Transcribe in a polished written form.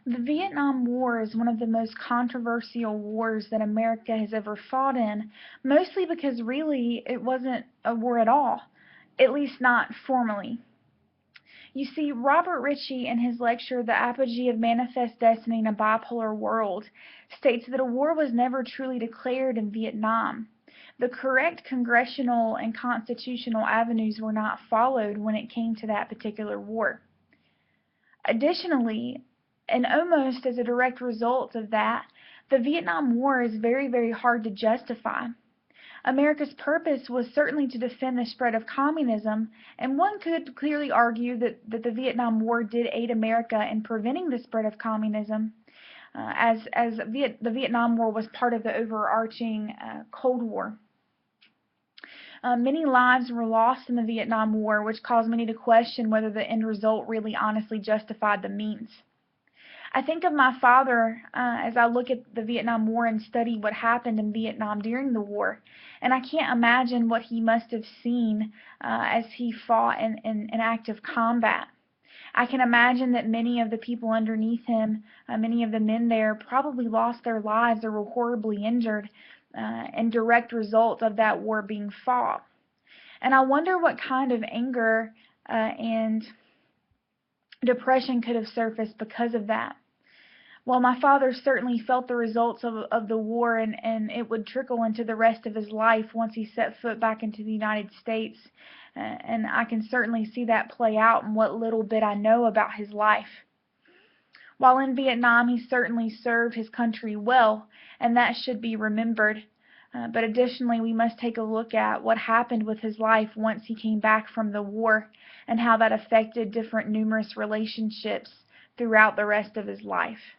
The Vietnam War is one of the most controversial wars that America has ever fought in, mostly because really it wasn't a war at all, at least not formally. You see, Robert Ritchie, in his lecture The Apogee of Manifest Destiny in a Bipolar World, states that a war was never truly declared in Vietnam. The correct congressional and constitutional avenues were not followed when it came to that particular war. Additionally, and almost as a direct result of that, the Vietnam War is very, very hard to justify. America's purpose was certainly to defend the spread of communism, and one could clearly argue that the Vietnam War did aid America in preventing the spread of communism, the Vietnam War was part of the overarching Cold War. Many lives were lost in the Vietnam War, which caused many to question whether the end result really honestly justified the means. I think of my father as I look at the Vietnam War and study what happened in Vietnam during the war, and I can't imagine what he must have seen as he fought in active combat. I can imagine that many of the people underneath him, many of the men there, probably lost their lives or were horribly injured in direct result of that war being fought. And I wonder what kind of anger and depression could have surfaced because of that. Well, my father certainly felt the results of the war, and it would trickle into the rest of his life once he set foot back into the United States. And I can certainly see that play out in what little bit I know about his life. While in Vietnam, he certainly served his country well, and that should be remembered. But additionally, we must take a look at what happened with his life once he came back from the war, and how that affected different numerous relationships throughout the rest of his life.